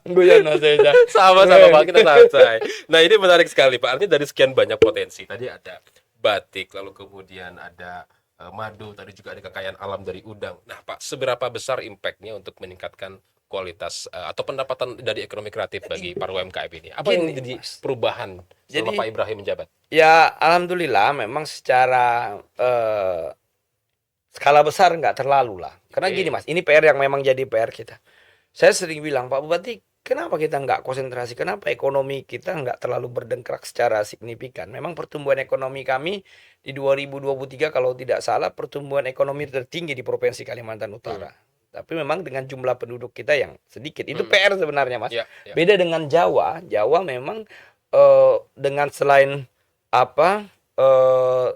Guyon Mas Eja. Sama-sama Pak, kita santai. Nah ini menarik sekali Pak, artinya dari sekian banyak potensi. Tadi ada batik, lalu kemudian ada madu, tadi juga ada kekayaan alam dari udang. Nah Pak, seberapa besar impact-nya untuk meningkatkan kualitas atau pendapatan dari ekonomi kreatif bagi para UMKM ini? Apa yang Gini, jadi Mas. perubahan setelah Jadi Pak Ibrahim menjabat? ya alhamdulillah memang secara skala besar nggak terlalu lah. Karena gini Oke. Mas, ini PR yang memang jadi PR kita. Saya sering bilang, Pak Bupati, kenapa kita nggak konsentrasi? Kenapa ekonomi kita nggak terlalu berdengkrak secara signifikan? Memang pertumbuhan ekonomi kami di 2023 kalau tidak salah pertumbuhan ekonomi tertinggi di Provinsi Kalimantan Hmm. Utara. Tapi memang dengan jumlah penduduk kita yang sedikit. Itu Hmm. PR sebenarnya, Mas. Ya, ya, Beda dengan Jawa. Jawa memang dengan selain apa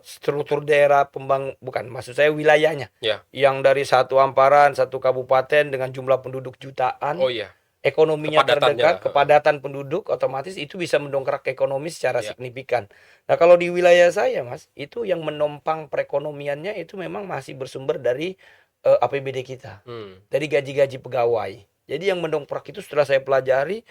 struktur daerah bukan, maksud saya wilayahnya, ya. yang dari satu amparan, satu kabupaten dengan jumlah penduduk jutaan, Oh iya, ekonominya kepadatannya lah. terdekat, kepadatan penduduk, otomatis itu bisa mendongkrak ekonomi secara Ya. signifikan. Nah, kalau di wilayah saya, Mas, itu yang menopang perekonomiannya itu memang masih bersumber dari APBD kita, Hmm. dari gaji-gaji pegawai. Jadi yang mendongkrak itu setelah saya pelajari,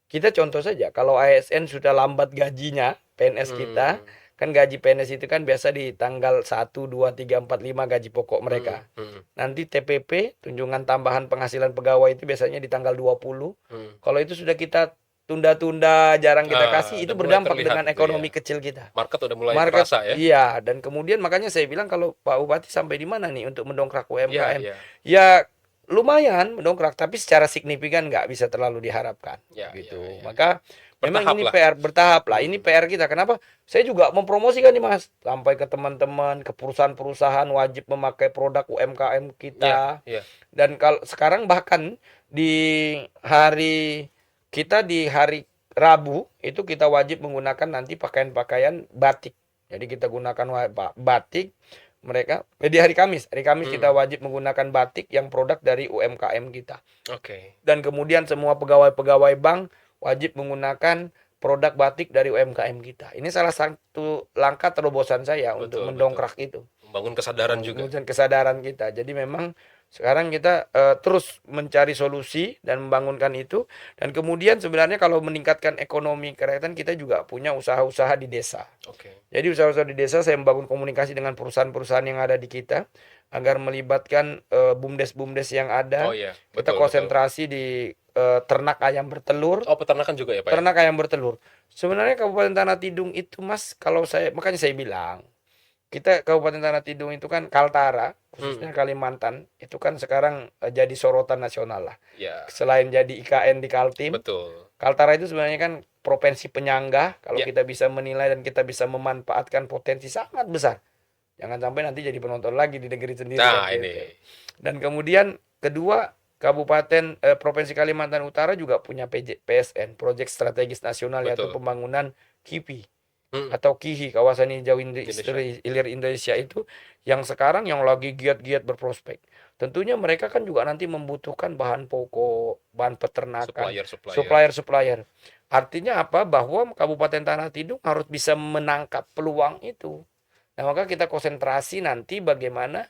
kita contoh saja, kalau ASN sudah lambat gajinya, PNS kita, Hmm. kan gaji PNS itu kan biasa di tanggal 1, 2, 3, 4, 5 gaji pokok Hmm. mereka. Hmm. Nanti TPP, tunjangan tambahan penghasilan pegawai itu biasanya di tanggal 20. Hmm. Kalau itu sudah kita tunda-tunda, jarang kita kasih, itu Udah mulai berdampak terlihat dengan itu ya. ekonomi kecil kita. Market udah mulai Market, terasa ya. iya. Dan kemudian makanya saya bilang kalau Pak Bupati sampai di mana nih untuk mendongkrak Iya, UMKM? iya. Ya lumayan mendongkrak, tapi secara signifikan nggak bisa terlalu diharapkan. Ya, Gitu. ya, ya, ya. Maka memang Bertahap ini lah. PR bertahap lah. Ini Hmm. PR kita. Kenapa? Saya juga mempromosikan nih Mas, sampai ke teman-teman, ke perusahaan-perusahaan wajib memakai produk UMKM Iya, kita. iya. Dan kalau sekarang bahkan di hari di hari Rabu itu kita wajib menggunakan nanti pakaian-pakaian batik. Jadi kita gunakan batik mereka di hari Kamis kita Hmm. wajib menggunakan batik yang produk dari UMKM kita. Oke. Dan kemudian semua pegawai-pegawai bank wajib menggunakan produk batik dari UMKM kita. Ini salah satu langkah terobosan saya untuk Betul, betul. mendongkrak itu. Membangun kesadaran juga. Menunjukkan kesadaran kita. Jadi memang sekarang kita terus mencari solusi dan membangunkan itu. Dan kemudian sebenarnya kalau meningkatkan ekonomi kerakyatan, kita juga punya usaha-usaha di desa. Oke. Jadi usaha-usaha di desa saya membangun komunikasi dengan perusahaan-perusahaan yang ada di kita agar melibatkan bumdes-bumdes yang ada. Oh iya, Kita betul, betul. konsentrasi di ternak ayam bertelur. Oh, peternakan juga ya, Pak ya? Ternak ayam bertelur. Sebenarnya Kabupaten Tanah Tidung itu Mas, makanya saya bilang, kita Kabupaten Tanah Tidung itu kan Kaltara, khususnya Kalimantan, itu kan sekarang jadi sorotan nasional lah. Ya, Selain jadi IKN di Kaltim, betul. Kaltara itu sebenarnya kan provinsi penyangga. Kalau Ya. kita bisa menilai dan kita bisa memanfaatkan potensi sangat besar. Jangan sampai nanti jadi penonton lagi di negeri sendiri. Nah, kan, ini. gitu. Dan kemudian kedua, Provinsi Kalimantan Utara juga punya PSN, Proyek Strategis Nasional, yaitu Betul. pembangunan KIPI Hmm. atau KIHI, kawasan hijau Indonesia. hilir Indonesia itu, yang sekarang yang lagi giat-giat berprospek. Tentunya mereka kan juga nanti membutuhkan bahan pokok, bahan peternakan, supplier. Artinya apa? Bahwa Kabupaten Tanah Tidung harus bisa menangkap peluang itu. Nah, maka kita konsentrasi nanti bagaimana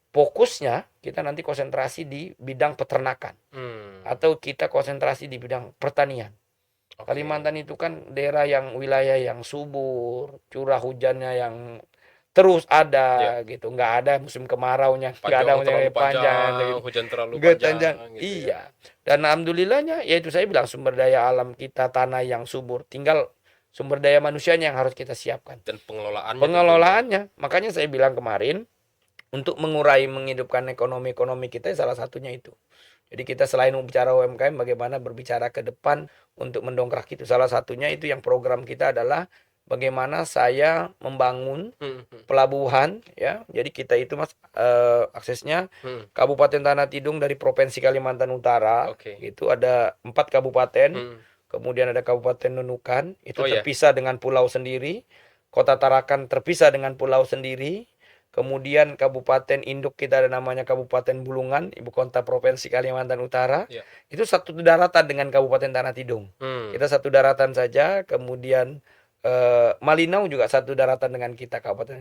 fokusnya kita nanti konsentrasi di bidang peternakan Hmm. atau kita konsentrasi di bidang pertanian. Oke. Kalimantan itu kan wilayah yang subur, curah hujannya yang terus ada gitu, nggak ada musim kemaraunya, nggak ada musim terlalu panjang, panjang, hujan terlalu nggak panjang, gitu ya. iya. Dan alhamdulillahnya, yaitu saya bilang sumber daya alam kita tanah yang subur, tinggal sumber daya manusianya yang harus kita siapkan. Dan pengelolaannya tentunya. Pengelolaannya, makanya saya bilang kemarin, untuk mengurai menghidupkan ekonomi kita salah satunya itu. Jadi kita selain bicara UMKM, bagaimana berbicara ke depan untuk mendongkrak itu. Salah satunya itu yang program kita adalah bagaimana saya membangun pelabuhan, ya. Jadi kita itu Mas aksesnya Kabupaten Tanah Tidung dari Provinsi Kalimantan Utara, Oke. itu ada 4 kabupaten, kemudian ada Kabupaten Nunukan, itu Oh, ya. terpisah dengan pulau sendiri, Kota Tarakan terpisah dengan pulau sendiri, kemudian kabupaten induk kita ada namanya Kabupaten Bulungan, ibu kota Provinsi Kalimantan Utara, Ya. itu satu daratan dengan Kabupaten Tanah Tidung. Kita satu daratan saja, kemudian Malinau juga satu daratan dengan kita kabupaten.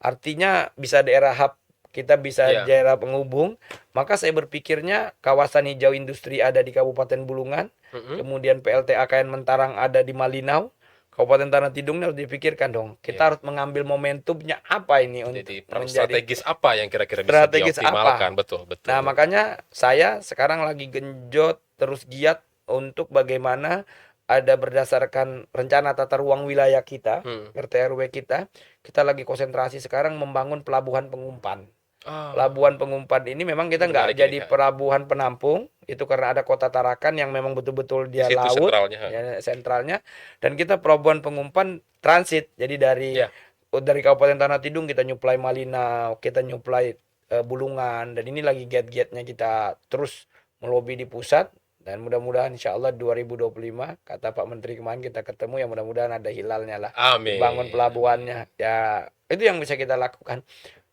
Artinya bisa daerah hub, kita bisa Ya. daerah penghubung. Maka saya berpikirnya kawasan hijau industri ada di Kabupaten Bulungan, kemudian PLTA KN Mentarang ada di Malinau. Kabupaten Tanah Tidung harus dipikirkan dong. Kita harus mengambil momentumnya apa ini untuk Jadi menjadi strategis apa yang kira-kira bisa strategis dioptimalkan? apa? Betul, betul. Nah, makanya saya sekarang lagi genjot terus giat untuk bagaimana ada berdasarkan rencana tata ruang wilayah kita, RT RW kita lagi konsentrasi sekarang membangun pelabuhan pengumpan. Pelabuhan pengumpan ini memang kita nggak Menarik ini, jadi Kak. pelabuhan penampung, itu karena ada Kota Tarakan yang memang betul-betul Di dia situ laut, sentralnya. ya, sentralnya, dan kita pelabuhan pengumpan transit. Jadi Ya. dari Kabupaten Tanah Tidung kita nyuplai Malinau, kita nyuplai Bulungan, dan ini lagi giat-giatnya kita terus melobi di pusat, dan mudah-mudahan insya Allah 2025 kata Pak Menteri kemarin kita ketemu, ya mudah-mudahan ada hilalnya lah, Amin. bangun pelabuhannya, ya itu yang bisa kita lakukan.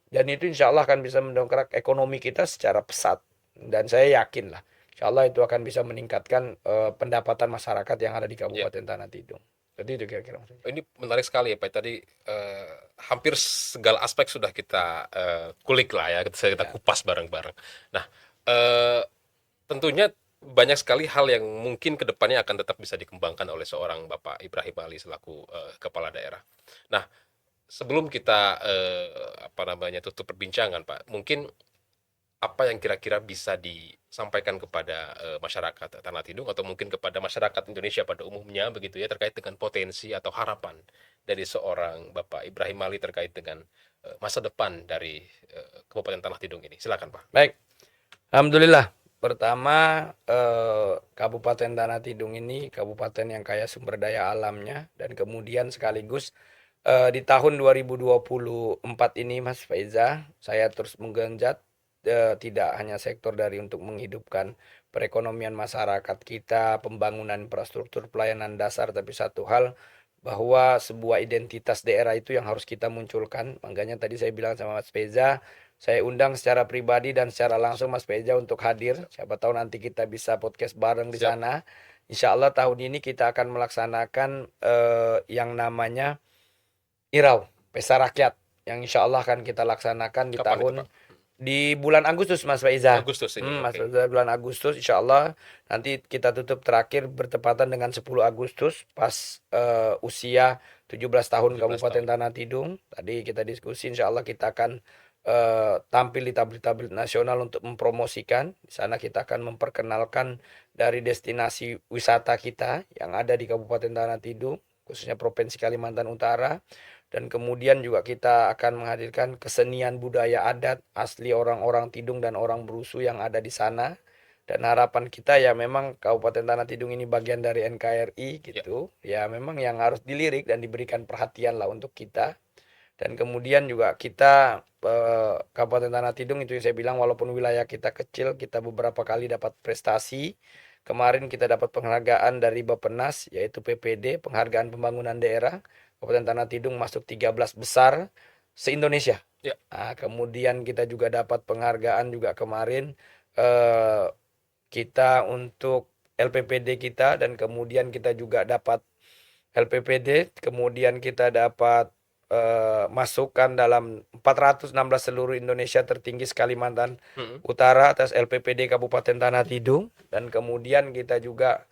Dan itu insya Allah akan bisa mendongkrak ekonomi kita secara pesat. Dan saya yakin lah, insya Allah itu akan bisa meningkatkan pendapatan masyarakat yang ada di Kabupaten Tanah Tidung. Jadi itu kira-kira maksudnya. Ini menarik sekali ya Pak. Tadi hampir segala aspek sudah kita kulik lah ya, kita kupas bareng-bareng. Nah, tentunya banyak sekali hal yang mungkin kedepannya akan tetap bisa dikembangkan oleh seorang Bapak Ibrahim Ali selaku kepala daerah. Nah, sebelum kita tutup perbincangan Pak, mungkin apa yang kira-kira bisa disampaikan kepada masyarakat Tanah Tidung atau mungkin kepada masyarakat Indonesia pada umumnya begitu ya, terkait dengan potensi atau harapan dari seorang Bapak Ibrahim Ali terkait dengan masa depan dari Kabupaten Tanah Tidung ini. Silakan Pak. Baik, alhamdulillah. Pertama, Kabupaten Tanah Tidung ini kabupaten yang kaya sumber daya alamnya, dan kemudian sekaligus di tahun 2024 ini Mas Faiza, saya terus menggenjot tidak hanya sektor dari untuk menghidupkan perekonomian masyarakat kita, pembangunan infrastruktur pelayanan dasar, tapi satu hal bahwa sebuah identitas daerah itu yang harus kita munculkan. Makanya tadi saya bilang sama Mas Faiza, saya undang secara pribadi dan secara langsung Mas Faiza untuk hadir. Siapa tahu nanti kita bisa podcast bareng di sana. Insya Allah tahun ini kita akan melaksanakan yang namanya Irau, Pesta Rakyat, yang insya Allah akan kita laksanakan di di bulan Agustus Mas Faiza. Agustus ini. Mas Faiza, bulan Agustus insya Allah nanti kita tutup terakhir bertepatan dengan 10 Agustus pas usia 17 tahun Kabupaten Tanah Tidung. Tadi kita diskusi, insya Allah kita akan tampil di tablik-tablik nasional untuk mempromosikan. Di sana kita akan memperkenalkan dari destinasi wisata kita yang ada di Kabupaten Tanah Tidung, khususnya Provinsi Kalimantan Utara. Dan kemudian juga kita akan menghadirkan kesenian budaya adat asli orang-orang Tidung dan orang Brusu yang ada di sana. Dan harapan kita ya memang Kabupaten Tanah Tidung ini bagian dari NKRI gitu. Ya memang yang harus dilirik dan diberikan perhatian lah untuk kita. Dan kemudian juga kita Kabupaten Tanah Tidung itu yang saya bilang, walaupun wilayah kita kecil, kita beberapa kali dapat prestasi. Kemarin kita dapat penghargaan dari Bappenas, yaitu PPD, Penghargaan Pembangunan Daerah. Kabupaten Tanah Tidung masuk 13 besar se-Indonesia. Nah, kemudian kita juga dapat penghargaan juga kemarin kita untuk LPPD kita, dan kemudian kita juga dapat LPPD, kemudian kita dapat masukkan dalam 416 seluruh Indonesia tertinggi Kalimantan Utara atas LPPD Kabupaten Tanah Tidung. Dan kemudian kita juga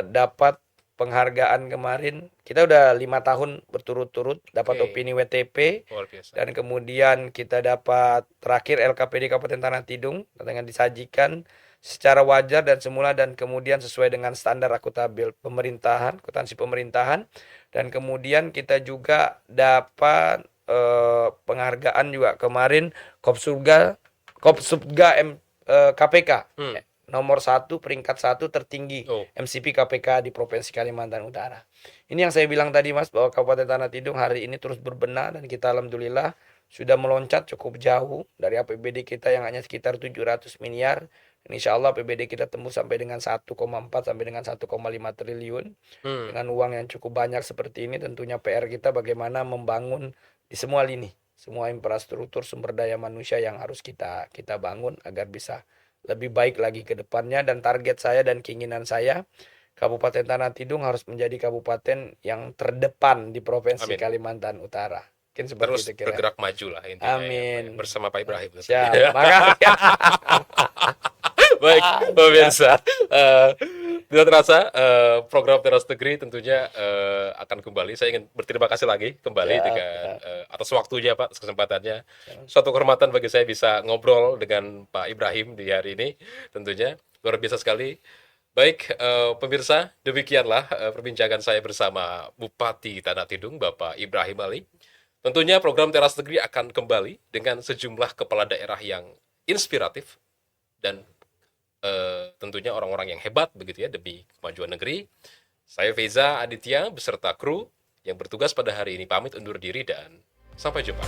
dapat penghargaan kemarin, kita udah 5 tahun berturut-turut dapat opini WTP. Dan kemudian kita dapat terakhir LKPD Kabupaten Tanah Tidung dengan disajikan secara wajar dan semula dan kemudian sesuai dengan standar akuntansi pemerintahan, dan kemudian kita juga dapat penghargaan juga kemarin Kopsubga KPK Hmm. nomor 1 peringkat 1 tertinggi Oh. MCP KPK di Provinsi Kalimantan Utara. Ini yang saya bilang tadi Mas, bahwa Kabupaten Tanah Tidung hari ini terus berbenah dan kita alhamdulillah sudah meloncat cukup jauh dari APBD kita yang hanya sekitar 700 miliar. Dan insya Allah APBD kita tembus sampai dengan 1,4 sampai dengan 1,5 triliun. Hmm. Dengan uang yang cukup banyak seperti ini, tentunya PR kita bagaimana membangun di semua lini, semua infrastruktur sumber daya manusia yang harus kita bangun agar bisa lebih baik lagi ke depannya. Dan target saya dan keinginan saya, Kabupaten Tanah Tidung harus menjadi kabupaten yang terdepan di Provinsi Amin. Kalimantan Utara. Mungkin seperti Terus itu kira. bergerak maju lah intinya ya, Amin. bersama Pak Ibrahim. Siap. Makasih. Baik, pemirsa, tidak terasa program Teras Negeri tentunya akan kembali. Saya ingin berterima kasih lagi kembali Siap, dengan siap. atas waktunya Pak, atas kesempatannya. Suatu kehormatan bagi saya bisa ngobrol dengan Pak Ibrahim di hari ini, tentunya luar biasa sekali. Baik, pemirsa, demikianlah perbincangan saya bersama Bupati Tanah Tidung, Bapak Ibrahim Ali. Tentunya program Teras Negeri akan kembali dengan sejumlah kepala daerah yang inspiratif dan tentunya orang-orang yang hebat begitu ya demi kemajuan negeri. Saya Feza Aditya beserta kru yang bertugas pada hari ini pamit undur diri dan sampai jumpa.